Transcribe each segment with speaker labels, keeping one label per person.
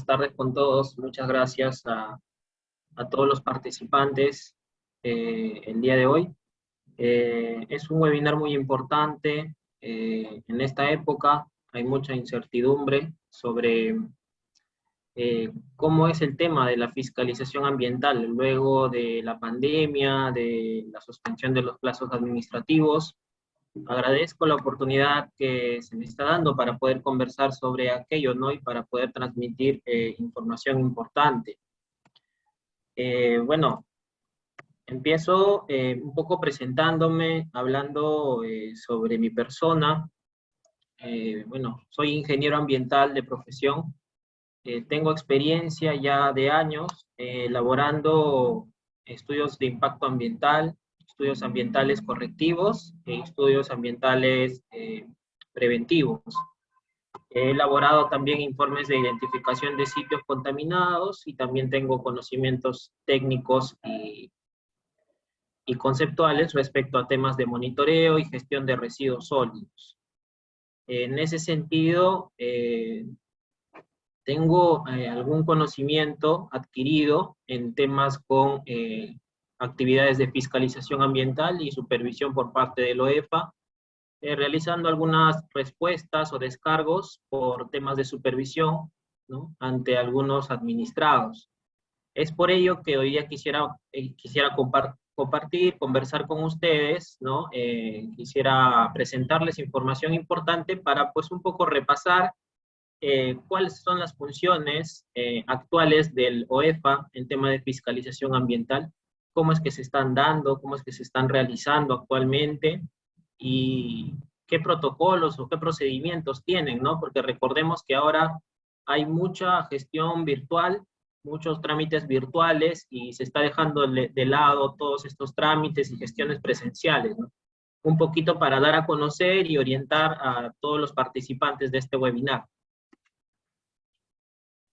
Speaker 1: tardes con todos. Muchas gracias a todos los participantes el día de hoy. Es un webinar muy importante. En esta época hay mucha incertidumbre sobre cómo es el tema de la fiscalización ambiental luego de la pandemia, de la suspensión de los plazos administrativos. Agradezco la oportunidad que se me está dando para poder conversar sobre aquello, ¿no? Y para poder transmitir información importante. Bueno, empiezo un poco presentándome, hablando sobre mi persona. Bueno, soy ingeniero ambiental de profesión. Tengo experiencia ya de años elaborando estudios de impacto ambiental, estudios ambientales correctivos e estudios ambientales preventivos. He elaborado también informes de identificación de sitios contaminados y también tengo conocimientos técnicos y conceptuales respecto a temas de monitoreo y gestión de residuos sólidos. En ese sentido, tengo algún conocimiento adquirido en temas con actividades de fiscalización ambiental y supervisión por parte del OEFA, realizando algunas respuestas o descargos por temas de supervisión, ¿no?, ante algunos administrados. Es por ello que hoy día quisiera compartir, conversar con ustedes, ¿no? Quisiera presentarles información importante para pues un poco repasar cuáles son las funciones actuales del OEFA en tema de fiscalización ambiental, cómo es que se están dando, cómo es que se están realizando actualmente y qué protocolos o qué procedimientos tienen, ¿no? Porque recordemos que ahora hay mucha gestión virtual, muchos trámites virtuales y se está dejando de lado todos estos trámites y gestiones presenciales, ¿no? Un poquito para dar a conocer y orientar a todos los participantes de este webinar.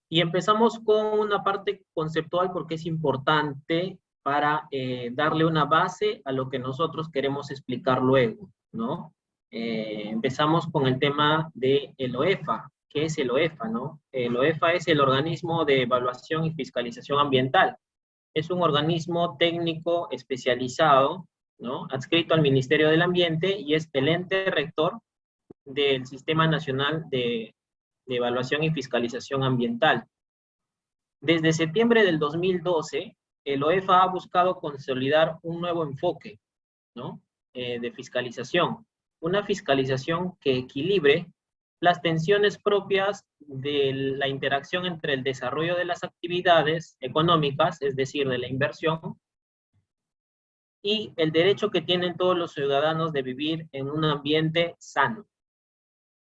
Speaker 1: Y empezamos con una parte conceptual porque es importante para darle una base a lo que nosotros queremos explicar luego, ¿no? Empezamos con el tema del OEFA. ¿Qué es el OEFA, no? El OEFA es el Organismo de Evaluación y Fiscalización Ambiental. Es un organismo técnico especializado, ¿no?, adscrito al Ministerio del Ambiente y es el ente rector del Sistema Nacional de Evaluación y Fiscalización Ambiental. Desde septiembre del 2012, el OEFA ha buscado consolidar un nuevo enfoque, ¿no?, de fiscalización. Una fiscalización que equilibre las tensiones propias de la interacción entre el desarrollo de las actividades económicas, es decir, de la inversión, y el derecho que tienen todos los ciudadanos de vivir en un ambiente sano.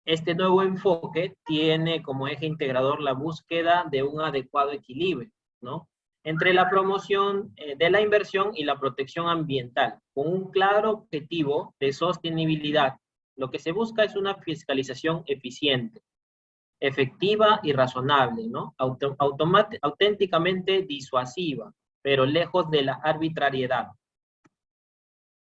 Speaker 1: Este nuevo enfoque tiene como eje integrador la búsqueda de un adecuado equilibrio, ¿no?, entre la promoción de la inversión y la protección ambiental, con un claro objetivo de sostenibilidad. Lo que se busca es una fiscalización eficiente, efectiva y razonable, ¿no?, auténticamente disuasiva, pero lejos de la arbitrariedad.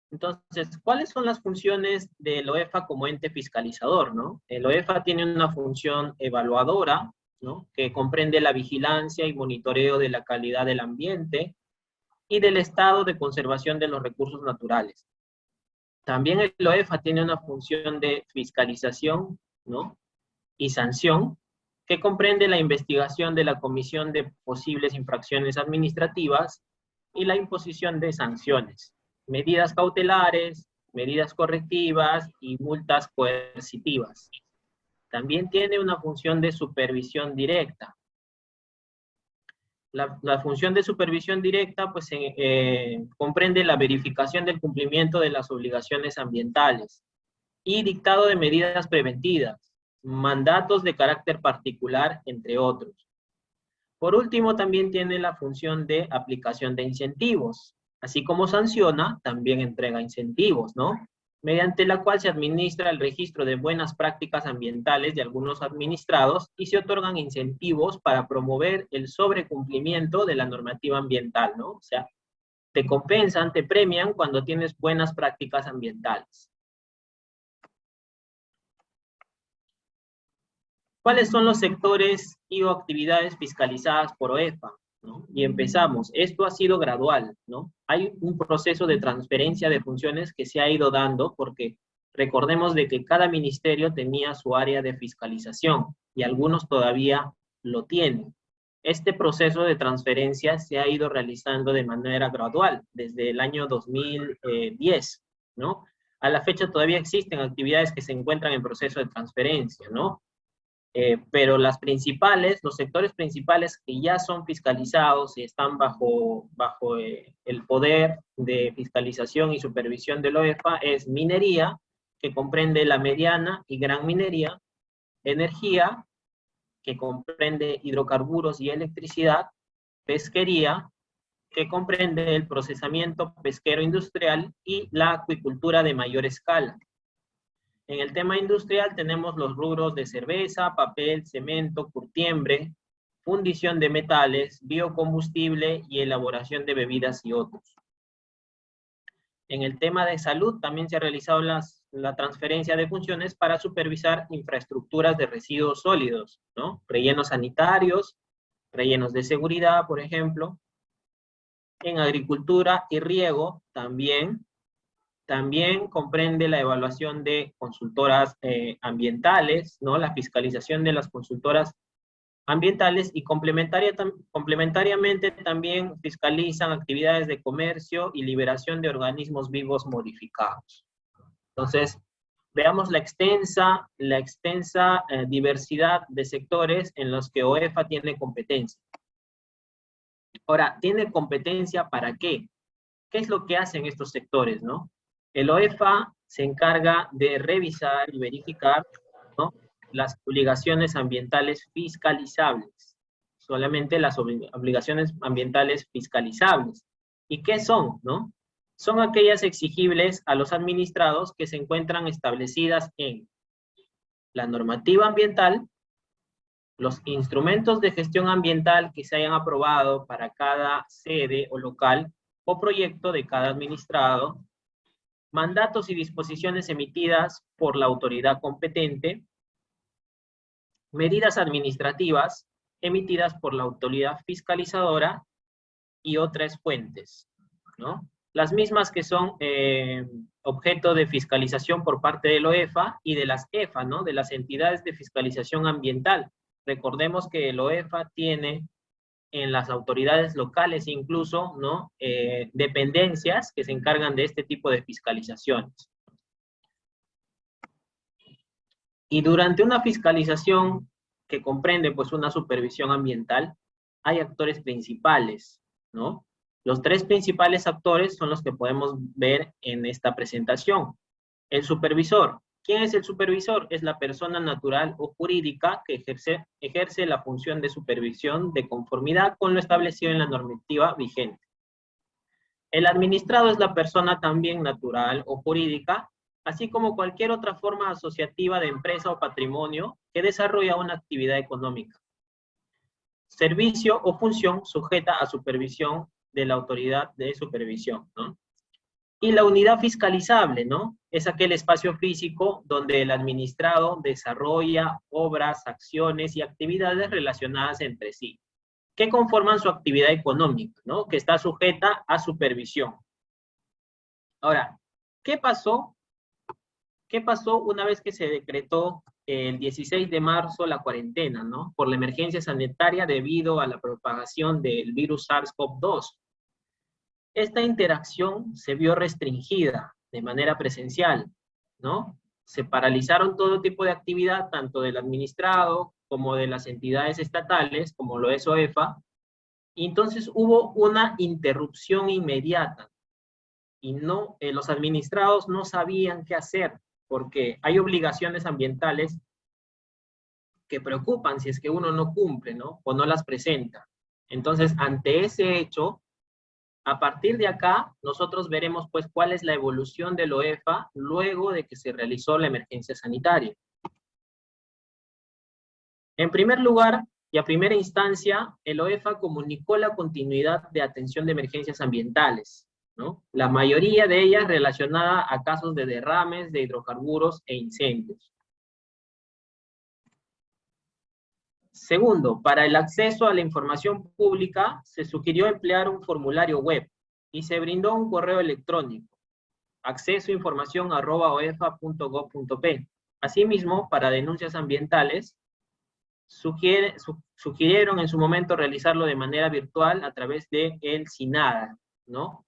Speaker 1: Entonces, ¿cuáles son las funciones del OEFA como ente fiscalizador, no? El OEFA tiene una función evaluadora, ¿no?, que comprende la vigilancia y monitoreo de la calidad del ambiente y del estado de conservación de los recursos naturales. También el OEFA tiene una función de fiscalización, ¿no?, y sanción, que comprende la investigación de la comisión de posibles infracciones administrativas y la imposición de sanciones, medidas cautelares, medidas correctivas y multas coercitivas. También tiene una función de supervisión directa. La función de supervisión directa pues, comprende la verificación del cumplimiento de las obligaciones ambientales y dictado de medidas preventivas, mandatos de carácter particular, entre otros. Por último, también tiene la función de aplicación de incentivos. Así como sanciona, también entrega incentivos, ¿no?, mediante la cual se administra el registro de buenas prácticas ambientales de algunos administrados y se otorgan incentivos para promover el sobrecumplimiento de la normativa ambiental, ¿no? O sea, te compensan, te premian cuando tienes buenas prácticas ambientales. ¿Cuáles son los sectores y o actividades fiscalizadas por OEFA? ¿No? Y empezamos. Esto ha sido gradual, ¿no? Hay un proceso de transferencia de funciones que se ha ido dando porque recordemos de que cada ministerio tenía su área de fiscalización y algunos todavía lo tienen. Este proceso de transferencia se ha ido realizando de manera gradual desde el año 2010, ¿no? A la fecha todavía existen actividades que se encuentran en proceso de transferencia, ¿no? Pero las principales, los sectores principales que ya son fiscalizados y están bajo el poder de fiscalización y supervisión de la OEFA es minería, que comprende la mediana y gran minería, energía, que comprende hidrocarburos y electricidad, pesquería, que comprende el procesamiento pesquero industrial y la acuicultura de mayor escala. En el tema industrial tenemos los rubros de cerveza, papel, cemento, curtiembre, fundición de metales, biocombustible y elaboración de bebidas y otros. En el tema de salud también se ha realizado la transferencia de funciones para supervisar infraestructuras de residuos sólidos, ¿no? Rellenos sanitarios, rellenos de seguridad, por ejemplo. En agricultura y riego también comprende la evaluación de consultoras ambientales, ¿no? La fiscalización de las consultoras ambientales y complementariamente también fiscalizan actividades de comercio y liberación de organismos vivos modificados. Entonces, veamos la extensa diversidad de sectores en los que OEFA tiene competencia. Ahora, ¿tiene competencia para qué? ¿Qué es lo que hacen estos sectores, no? El OEFA se encarga de revisar y verificar, ¿no?, las obligaciones ambientales fiscalizables. Solamente las obligaciones ambientales fiscalizables. ¿Y qué son, no? Son aquellas exigibles a los administrados que se encuentran establecidas en la normativa ambiental, los instrumentos de gestión ambiental que se hayan aprobado para cada sede o local o proyecto de cada administrado, mandatos y disposiciones emitidas por la autoridad competente, medidas administrativas emitidas por la autoridad fiscalizadora y otras fuentes, ¿no? Las mismas que son objeto de fiscalización por parte del OEFA y de las EFA, ¿no? De las entidades de fiscalización ambiental. Recordemos que el OEFA tiene en las autoridades locales incluso, ¿no?, dependencias que se encargan de este tipo de fiscalizaciones. Y durante una fiscalización que comprende pues una supervisión ambiental, hay actores principales, ¿no? Los tres principales actores son los que podemos ver en esta presentación. El supervisor. ¿Quién es el supervisor? Es la persona natural o jurídica que ejerce la función de supervisión de conformidad con lo establecido en la normativa vigente. El administrado es la persona también natural o jurídica, así como cualquier otra forma asociativa de empresa o patrimonio que desarrolla una actividad económica. Servicio o función sujeta a supervisión de la autoridad de supervisión, ¿no? Y la unidad fiscalizable, ¿no? Es aquel espacio físico donde el administrado desarrolla obras, acciones y actividades relacionadas entre sí, que conforman su actividad económica, ¿no? Que está sujeta a supervisión. Ahora, ¿qué pasó? ¿Qué pasó una vez que se decretó el 16 de marzo la cuarentena, ¿no? Por la emergencia sanitaria debido a la propagación del virus SARS-CoV-2. Esta interacción se vio restringida de manera presencial, ¿no? Se paralizaron todo tipo de actividad, tanto del administrado como de las entidades estatales, como lo es OEFA, y entonces hubo una interrupción inmediata, y no, los administrados no sabían qué hacer, porque hay obligaciones ambientales que preocupan si es que uno no cumple, ¿no? O no las presenta. Entonces, ante ese hecho, a partir de acá, nosotros veremos pues cuál es la evolución del OEFA luego de que se realizó la emergencia sanitaria. En primer lugar, y a primera instancia, el OEFA comunicó la continuidad de atención de emergencias ambientales, ¿no? La mayoría de ellas relacionada a casos de derrames de hidrocarburos e incendios. Segundo, para el acceso a la información pública, se sugirió emplear un formulario web y se brindó un correo electrónico, accesoinformacion@oefa.gov.p. Asimismo, para denuncias ambientales, sugirieron en su momento realizarlo de manera virtual a través de el SINADA, ¿no?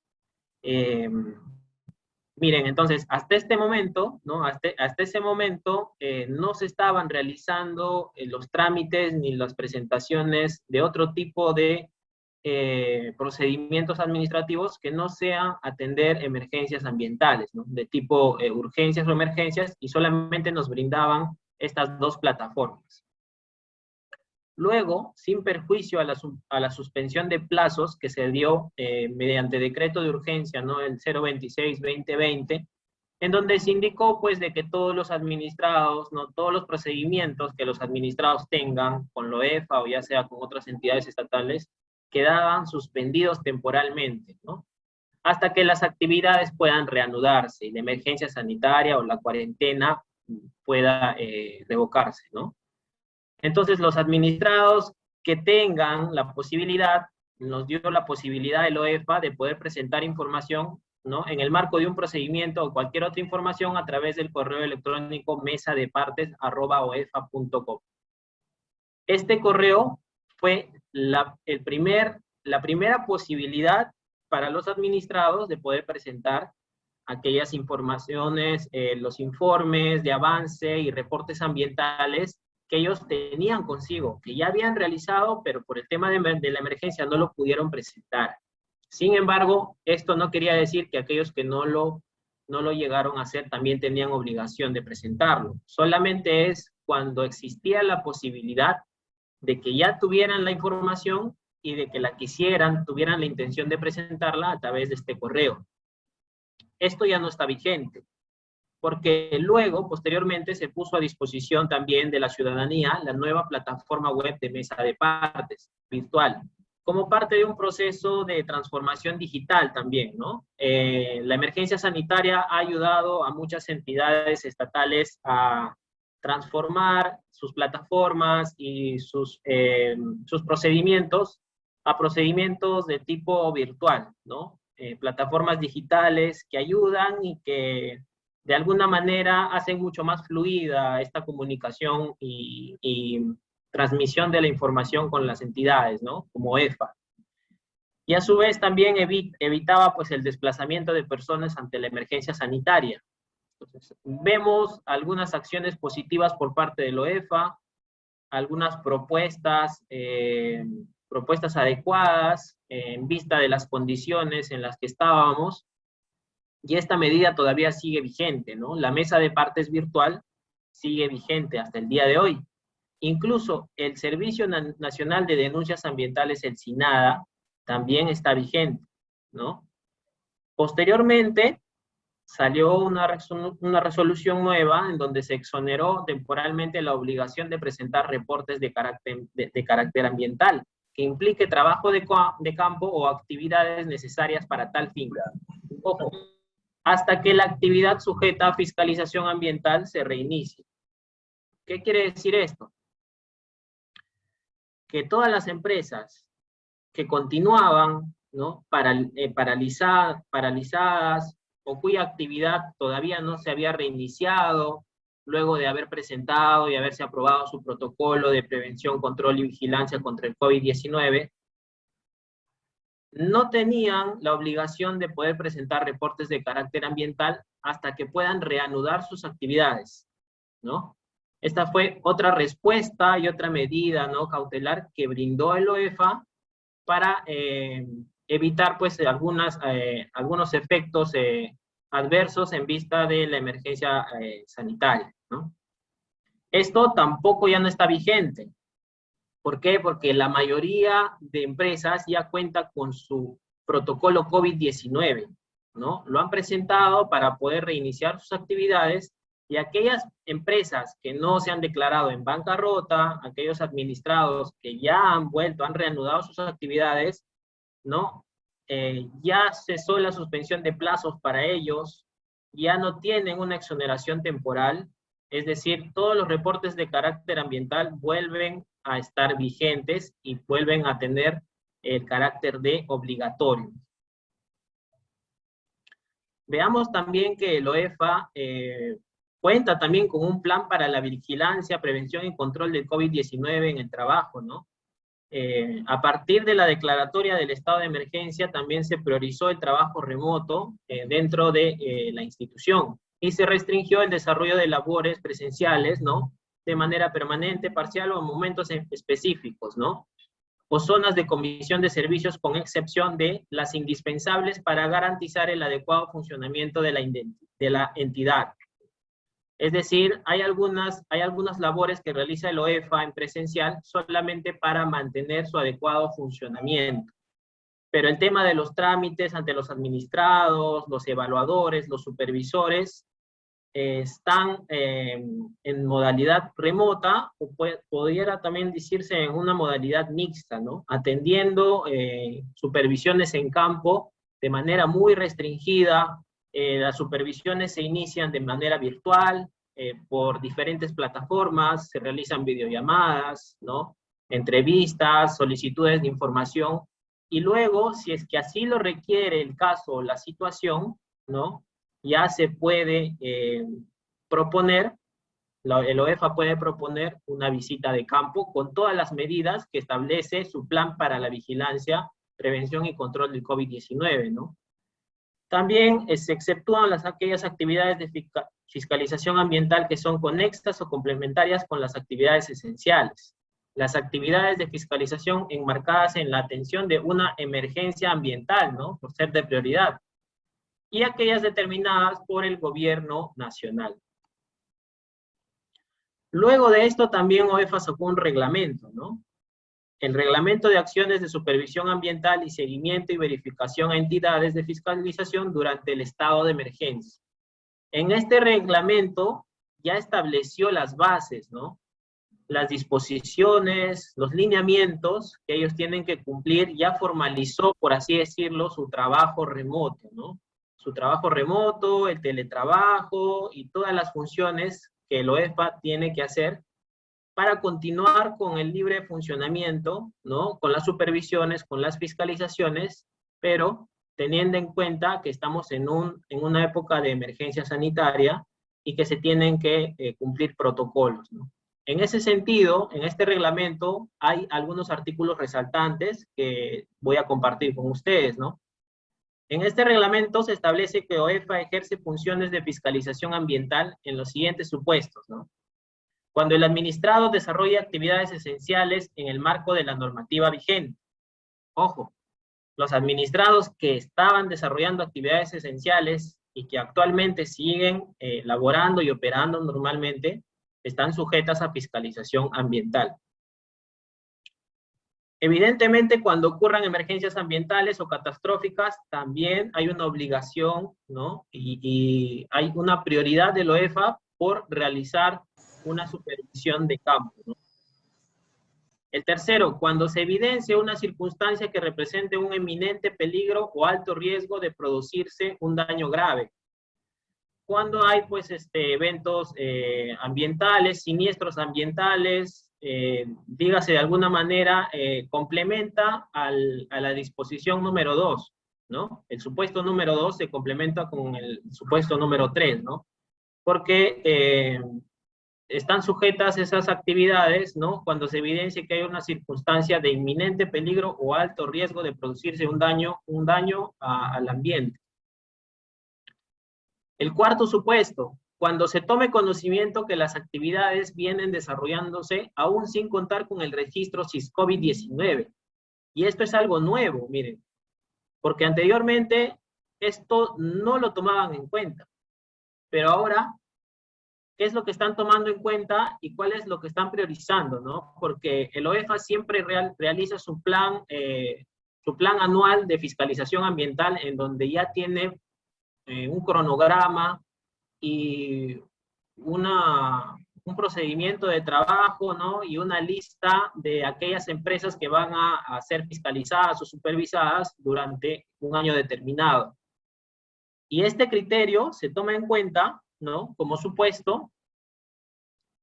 Speaker 1: Miren, entonces, hasta este momento, ¿no? Hasta ese momento no se estaban realizando los trámites ni las presentaciones de otro tipo de procedimientos administrativos que no sean atender emergencias ambientales, ¿no? De tipo urgencias o emergencias, y solamente nos brindaban estas dos plataformas. Luego, sin perjuicio a la suspensión de plazos que se dio mediante decreto de urgencia, ¿no? El 026-2020, en donde se indicó, pues, de que todos los administrados, ¿no? Todos los procedimientos que los administrados tengan con la OEFA o ya sea con otras entidades estatales, quedaban suspendidos temporalmente, ¿no? Hasta que las actividades puedan reanudarse y la emergencia sanitaria o la cuarentena pueda revocarse, ¿no? Entonces, los administrados que tengan la posibilidad, nos dio la posibilidad el OEFA de poder presentar información, ¿no? En el marco de un procedimiento o cualquier otra información a través del correo electrónico mesadepartes@oefa.com. Este correo fue la primera posibilidad para los administrados de poder presentar aquellas informaciones, los informes de avance y reportes ambientales que ellos tenían consigo, que ya habían realizado, pero por el tema de la emergencia no lo pudieron presentar. Sin embargo, esto no quería decir que aquellos que no lo llegaron a hacer también tenían obligación de presentarlo. Solamente es cuando existía la posibilidad de que ya tuvieran la información y de que la quisieran, tuvieran la intención de presentarla a través de este correo. Esto ya no está vigente, porque luego, posteriormente, se puso a disposición también de la ciudadanía la nueva plataforma web de Mesa de Partes, virtual, como parte de un proceso de transformación digital también, ¿no? La emergencia sanitaria ha ayudado a muchas entidades estatales a transformar sus plataformas y sus procedimientos a procedimientos de tipo virtual, ¿no? Plataformas digitales que ayudan y que de alguna manera hacen mucho más fluida esta comunicación y transmisión de la información con las entidades, ¿no? Como EFA. Y a su vez también evitaba pues el desplazamiento de personas ante la emergencia sanitaria. Entonces, vemos algunas acciones positivas por parte de la OEFA, algunas propuestas adecuadas en vista de las condiciones en las que estábamos, y esta medida todavía sigue vigente, ¿no? La mesa de partes virtual sigue vigente hasta el día de hoy. Incluso el Servicio Nacional de Denuncias Ambientales, el SINADA, también está vigente, ¿no? Posteriormente, salió una resolución nueva en donde se exoneró temporalmente la obligación de presentar reportes de carácter ambiental, que implique trabajo de campo o actividades necesarias para tal fin. Ojo, hasta que la actividad sujeta a fiscalización ambiental se reinicie. ¿Qué quiere decir esto? Que todas las empresas que continuaban, ¿no? paralizadas o cuya actividad todavía no se había reiniciado, luego de haber presentado y haberse aprobado su protocolo de prevención, control y vigilancia contra el COVID-19, no tenían la obligación de poder presentar reportes de carácter ambiental hasta que puedan reanudar sus actividades, ¿no? Esta fue otra respuesta y otra medida, ¿no? Cautelar que brindó el OEFA para evitar, pues, algunos efectos adversos en vista de la emergencia sanitaria, ¿no? Esto tampoco ya no está vigente. ¿Por qué? Porque la mayoría de empresas ya cuenta con su protocolo COVID-19, ¿no? Lo han presentado para poder reiniciar sus actividades, y aquellas empresas que no se han declarado en bancarrota, aquellos administrados que ya han vuelto, han reanudado sus actividades, ¿no? Ya cesó la suspensión de plazos para ellos, ya no tienen una exoneración temporal. Es decir, todos los reportes de carácter ambiental vuelven a estar vigentes y vuelven a tener el carácter de obligatorio. Veamos también que el OEFA cuenta también con un plan para la vigilancia, prevención y control del COVID-19 en el trabajo, ¿no? A partir de la declaratoria del estado de emergencia también se priorizó el trabajo remoto dentro de la institución y se restringió el desarrollo de labores presenciales, ¿no? De manera permanente, parcial o en momentos específicos, ¿no? O zonas de comisión de servicios con excepción de las indispensables para garantizar el adecuado funcionamiento de la entidad. Es decir, hay algunas labores que realiza el OEFA en presencial solamente para mantener su adecuado funcionamiento. Pero el tema de los trámites ante los administrados, los evaluadores, los supervisores, están en modalidad remota, o pudiera también decirse en una modalidad mixta, ¿no? Atendiendo supervisiones en campo de manera muy restringida. Las supervisiones se inician de manera virtual, por diferentes plataformas, se realizan videollamadas, ¿no? Entrevistas, solicitudes de información, y luego, si es que así lo requiere el caso o la situación, ¿no? Ya se puede proponer, el OEFA puede proponer una visita de campo con todas las medidas que establece su plan para la vigilancia, prevención y control del COVID-19, ¿no? También se exceptúan aquellas actividades de fiscalización ambiental que son conexas o complementarias con las actividades esenciales. Las actividades de fiscalización enmarcadas en la atención de una emergencia ambiental, ¿no? Por ser de prioridad. Y aquellas determinadas por el gobierno nacional. Luego de esto también OEFA sacó un reglamento, ¿no? El Reglamento de Acciones de Supervisión Ambiental y Seguimiento y Verificación a Entidades de Fiscalización durante el estado de emergencia. En este reglamento ya estableció las bases, ¿no? Las disposiciones, los lineamientos que ellos tienen que cumplir, ya formalizó, por así decirlo, su trabajo remoto, ¿no? Su trabajo remoto, el teletrabajo y todas las funciones que el OEFA tiene que hacer para continuar con el libre funcionamiento, ¿no? Con las supervisiones, con las fiscalizaciones, pero teniendo en cuenta que estamos en una época de emergencia sanitaria y que se tienen que cumplir protocolos, ¿no? En ese sentido, en este reglamento hay algunos artículos resaltantes que voy a compartir con ustedes, ¿no? En este reglamento se establece que OEFA ejerce funciones de fiscalización ambiental en los siguientes supuestos, ¿no? Cuando el administrado desarrolla actividades esenciales en el marco de la normativa vigente. Ojo, los administrados que estaban desarrollando actividades esenciales y que actualmente siguen laborando y operando normalmente, están sujetas a fiscalización ambiental. Evidentemente, cuando ocurran emergencias ambientales o catastróficas, también hay una obligación, ¿no? Y hay una prioridad del OEFA por realizar una supervisión de campo, ¿no? El tercero, cuando se evidencia una circunstancia que represente un eminente peligro o alto riesgo de producirse un daño grave. Cuando hay, pues, eventos ambientales, siniestros ambientales, dígase de alguna manera, complementa a la disposición número 2, ¿no? El supuesto número 2 se complementa con el supuesto número 3, ¿no? Porque están sujetas esas actividades, ¿no? Cuando se evidencia que hay una circunstancia de inminente peligro o alto riesgo de producirse un daño al ambiente. El cuarto supuesto, cuando se tome conocimiento que las actividades vienen desarrollándose aún sin contar con el registro SIS-COVID-19. Y esto es algo nuevo, miren, porque anteriormente esto no lo tomaban en cuenta, pero ahora, ¿qué es lo que están tomando en cuenta y cuál es lo que están priorizando, ¿no? Porque el OEFA siempre realiza su plan anual de fiscalización ambiental, en donde ya tiene un cronograma y un procedimiento de trabajo, ¿no? Y una lista de aquellas empresas que van a ser fiscalizadas o supervisadas durante un año determinado. Y este criterio se toma en cuenta, ¿no? Como supuesto,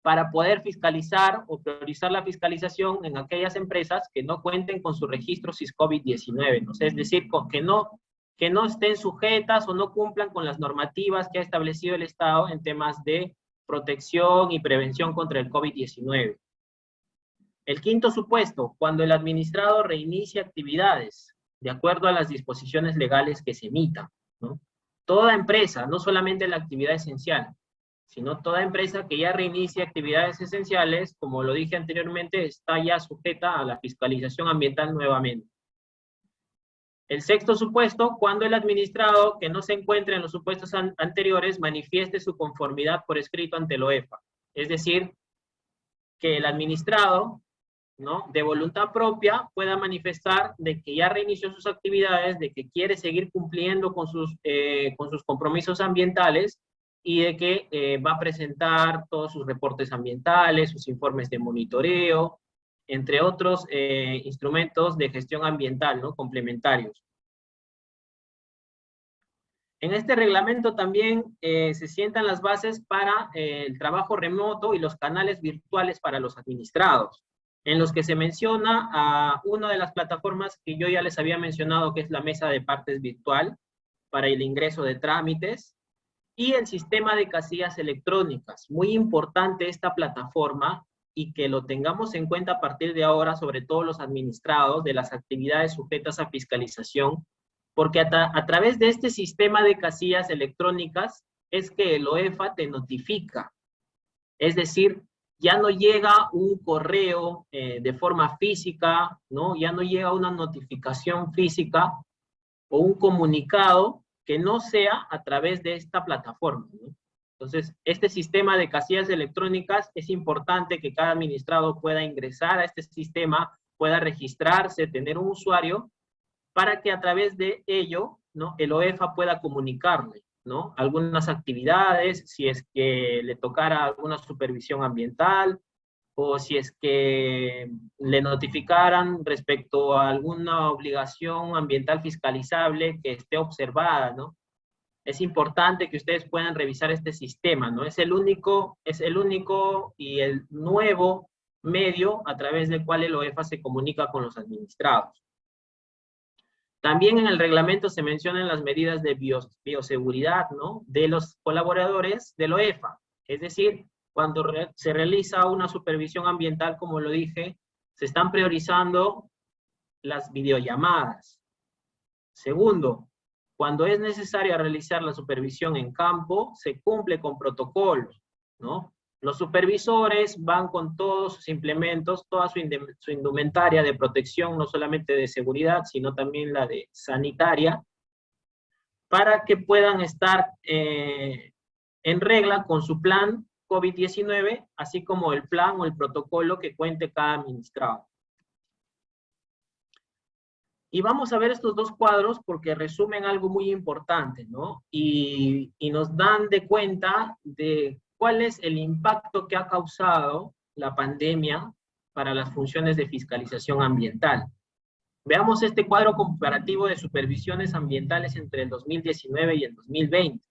Speaker 1: para poder fiscalizar o priorizar la fiscalización en aquellas empresas que no cuenten con su registro SIS-COVID-19, ¿no? Es decir, que no estén sujetas o no cumplan con las normativas que ha establecido el Estado en temas de protección y prevención contra el COVID-19. El quinto supuesto, cuando el administrado reinicie actividades de acuerdo a las disposiciones legales que se emitan, ¿no? Toda empresa, no solamente la actividad esencial, sino toda empresa que ya reinicie actividades esenciales, como lo dije anteriormente, está ya sujeta a la fiscalización ambiental nuevamente. El sexto supuesto, cuando el administrado que no se encuentre en los supuestos anteriores manifieste su conformidad por escrito ante el OEFA. Es decir, que el administrado, ¿no?, de voluntad propia pueda manifestar de que ya reinició sus actividades, de que quiere seguir cumpliendo con sus compromisos ambientales y de que va a presentar todos sus reportes ambientales, sus informes de monitoreo, entre otros instrumentos de gestión ambiental, ¿no?, complementarios. En este reglamento también se sientan las bases para el trabajo remoto y los canales virtuales para los administrados, en los que se menciona a una de las plataformas que yo ya les había mencionado, que es la mesa de partes virtual para el ingreso de trámites, y el sistema de casillas electrónicas. Muy importante esta plataforma y que lo tengamos en cuenta a partir de ahora, sobre todo los administrados de las actividades sujetas a fiscalización, porque a través de este sistema de casillas electrónicas es que el OEFA te notifica. Es decir, ya no llega un correo de forma física, ¿no? Ya no llega una notificación física o un comunicado que no sea a través de esta plataforma, ¿no? Entonces, este sistema de casillas electrónicas es importante que cada administrado pueda ingresar a este sistema, pueda registrarse, tener un usuario, para que a través de ello, ¿no?, el OEFA pueda comunicarle, ¿no?, algunas actividades, si es que le tocara alguna supervisión ambiental, o si es que le notificaran respecto a alguna obligación ambiental fiscalizable que esté observada, ¿no? Es importante que ustedes puedan revisar este sistema, ¿no? Es el único y el nuevo medio a través del cual el OEFA se comunica con los administrados. También en el reglamento se mencionan las medidas de bioseguridad, ¿no?, de los colaboradores del OEFA. Es decir, cuando se realiza una supervisión ambiental, como lo dije, se están priorizando las videollamadas. Segundo, cuando es necesario realizar la supervisión en campo, se cumple con protocolos, ¿no? Los supervisores van con todos sus implementos, toda su indumentaria de protección, no solamente de seguridad, sino también la de sanitaria, para que puedan estar en regla con su plan COVID-19, así como el plan o el protocolo que cuente cada administrado. Y vamos a ver estos dos cuadros porque resumen algo muy importante, ¿no? Y nos dan de cuenta de cuál es el impacto que ha causado la pandemia para las funciones de fiscalización ambiental. Veamos este cuadro comparativo de supervisiones ambientales entre el 2019 y el 2020.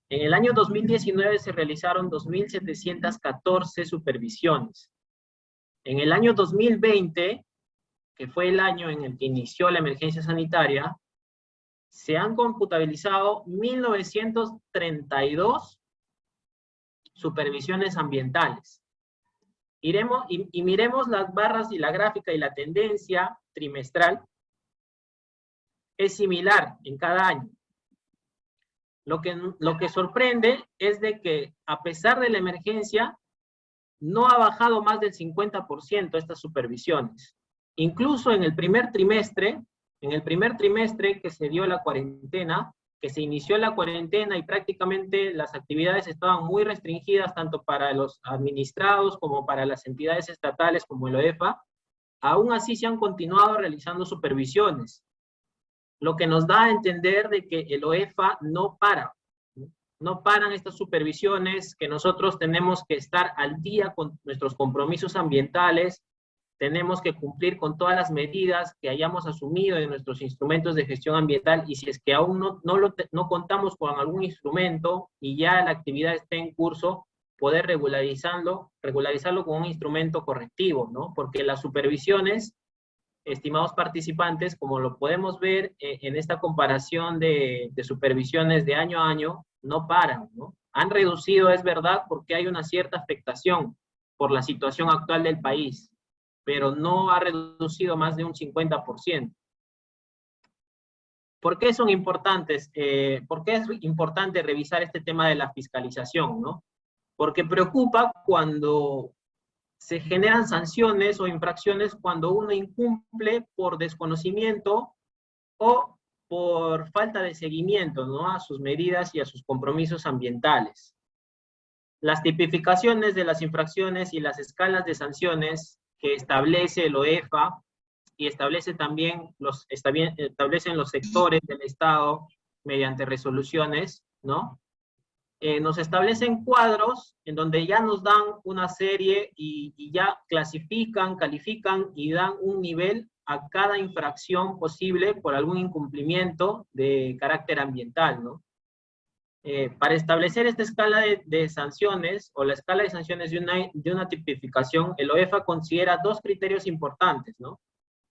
Speaker 1: En el año 2019 se realizaron 2.714 supervisiones. En el año 2020, que fue el año en el que inició la emergencia sanitaria, se han computabilizado 1.932 supervisiones ambientales. Miremos las barras y la gráfica y la tendencia trimestral. Es similar en cada año. Lo que sorprende es de que, a pesar de la emergencia, no ha bajado más del 50% estas supervisiones. Incluso en el primer trimestre que se dio la cuarentena, que se inició la cuarentena y prácticamente las actividades estaban muy restringidas, tanto para los administrados como para las entidades estatales como el OEFA, aún así se han continuado realizando supervisiones, lo que nos da a entender de que el OEFA no paran estas supervisiones, que nosotros tenemos que estar al día con nuestros compromisos ambientales, tenemos que cumplir con todas las medidas que hayamos asumido en nuestros instrumentos de gestión ambiental, y si es que aún no contamos con algún instrumento y ya la actividad está en curso, poder regularizarlo con un instrumento correctivo, ¿no? Porque las supervisiones, estimados participantes, como lo podemos ver en esta comparación de supervisiones de año a año, no paran, ¿no? Han reducido, es verdad, porque hay una cierta afectación por la situación actual del país, pero no ha reducido más de un 50%. ¿Por qué son importantes? ¿Por qué es importante revisar este tema de la fiscalización, ¿no? Porque preocupa cuando se generan sanciones o infracciones cuando uno incumple por desconocimiento o por falta de seguimiento, ¿no?, a sus medidas y a sus compromisos ambientales. Las tipificaciones de las infracciones y las escalas de sanciones que establece el OEFA y establece también establecen los sectores del Estado mediante resoluciones, ¿no? Nos establecen cuadros en donde ya nos dan una serie y ya clasifican, califican y dan un nivel a cada infracción posible por algún incumplimiento de carácter ambiental, ¿no? Para establecer esta escala de sanciones o la escala de sanciones de una tipificación, el OEFA considera dos criterios importantes, ¿no?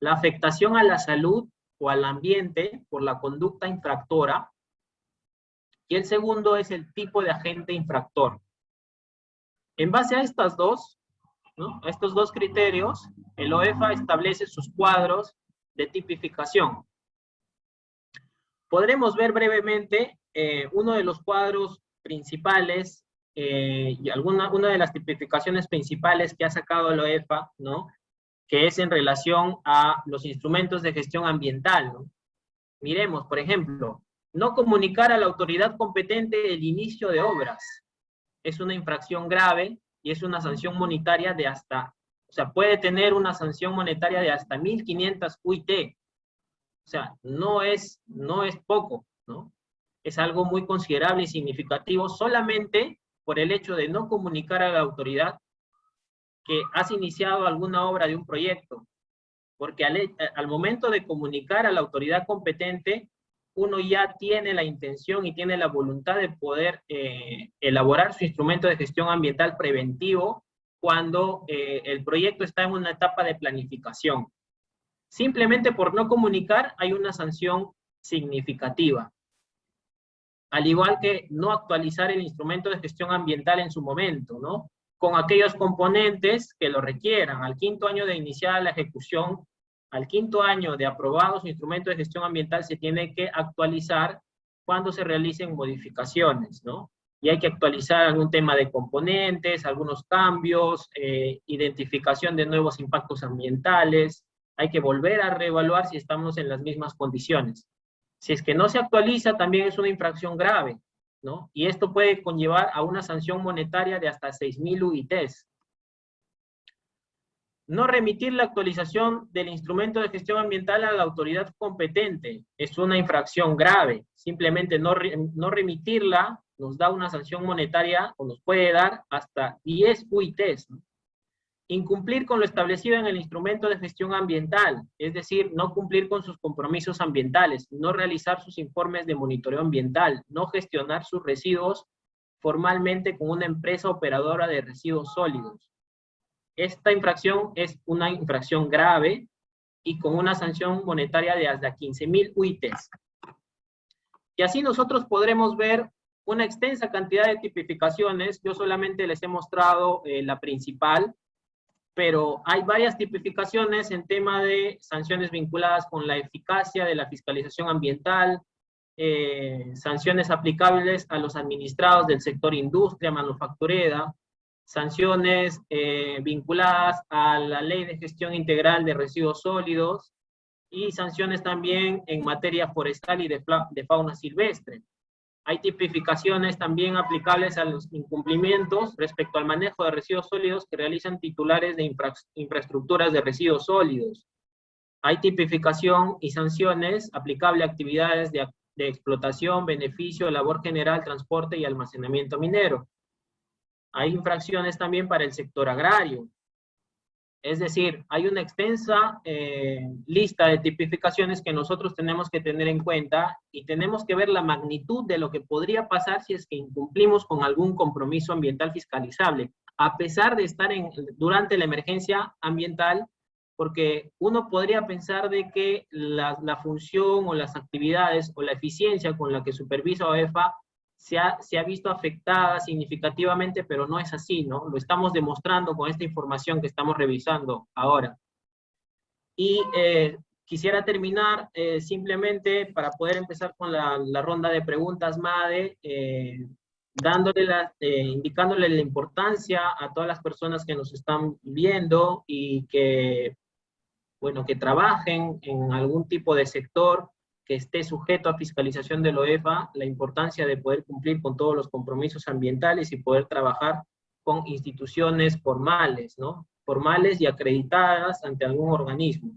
Speaker 1: La afectación a la salud o al ambiente por la conducta infractora, y el segundo es el tipo de agente infractor. En base a estas dos, ¿no?, a estos dos criterios, el OEFA establece sus cuadros de tipificación. Podremos ver brevemente uno de los cuadros principales y una de las tipificaciones principales que ha sacado el OEFA, ¿no?, que es en relación a los instrumentos de gestión ambiental, ¿no? Miremos, por ejemplo, no comunicar a la autoridad competente el inicio de obras. Es una infracción grave y es una sanción monetaria de hasta, o sea, puede tener una sanción monetaria de hasta 1.500 UIT. O sea, no es poco, ¿no? Es algo muy considerable y significativo solamente por el hecho de no comunicar a la autoridad que has iniciado alguna obra de un proyecto. Porque al momento de comunicar a la autoridad competente, uno ya tiene la intención y tiene la voluntad de poder elaborar su instrumento de gestión ambiental preventivo cuando el proyecto está en una etapa de planificación. Simplemente por no comunicar hay una sanción significativa. Al igual que no actualizar el instrumento de gestión ambiental en su momento, ¿no?, con aquellos componentes que lo requieran. Al 5º año de iniciar la ejecución, al 5º año de aprobado su instrumento de gestión ambiental, se tiene que actualizar cuando se realicen modificaciones, ¿no? Y hay que actualizar algún tema de componentes, algunos cambios, identificación de nuevos impactos ambientales. Hay que volver a reevaluar si estamos en las mismas condiciones. Si es que no se actualiza, también es una infracción grave, ¿no? Y esto puede conllevar a una sanción monetaria de hasta 6.000 UITs. No remitir la actualización del instrumento de gestión ambiental a la autoridad competente es una infracción grave. Simplemente no remitirla nos da una sanción monetaria o nos puede dar hasta 10 UITs, ¿no? Incumplir con lo establecido en el instrumento de gestión ambiental, es decir, no cumplir con sus compromisos ambientales, no realizar sus informes de monitoreo ambiental, no gestionar sus residuos formalmente con una empresa operadora de residuos sólidos. Esta infracción es una infracción grave y con una sanción monetaria de hasta 15.000 UITs. Y así nosotros podremos ver una extensa cantidad de tipificaciones. Yo solamente les he mostrado la principal, pero hay varias tipificaciones en tema de sanciones vinculadas con la eficacia de la fiscalización ambiental, sanciones aplicables a los administrados del sector industria manufacturera, sanciones vinculadas a la Ley de Gestión Integral de Residuos Sólidos y sanciones también en materia forestal y de fauna silvestre. Hay tipificaciones también aplicables a los incumplimientos respecto al manejo de residuos sólidos que realizan titulares de infraestructuras de residuos sólidos. Hay tipificación y sanciones aplicable a actividades de explotación, beneficio, labor general, transporte y almacenamiento minero. Hay infracciones también para el sector agrario. Es decir, hay una extensa lista de tipificaciones que nosotros tenemos que tener en cuenta y tenemos que ver la magnitud de lo que podría pasar si es que incumplimos con algún compromiso ambiental fiscalizable, a pesar de estar durante la emergencia ambiental, porque uno podría pensar de que la función o las actividades o la eficiencia con la que supervisa OEFA se ha visto afectada significativamente, pero no es así, ¿no? Lo estamos demostrando con esta información que estamos revisando ahora. Y quisiera terminar simplemente para poder empezar con la ronda de preguntas, Made, indicándole la importancia a todas las personas que nos están viendo y que, bueno, que trabajen en algún tipo de sector que esté sujeto a fiscalización de la OEFA, la importancia de poder cumplir con todos los compromisos ambientales y poder trabajar con instituciones formales, ¿no? Formales y acreditadas ante algún organismo.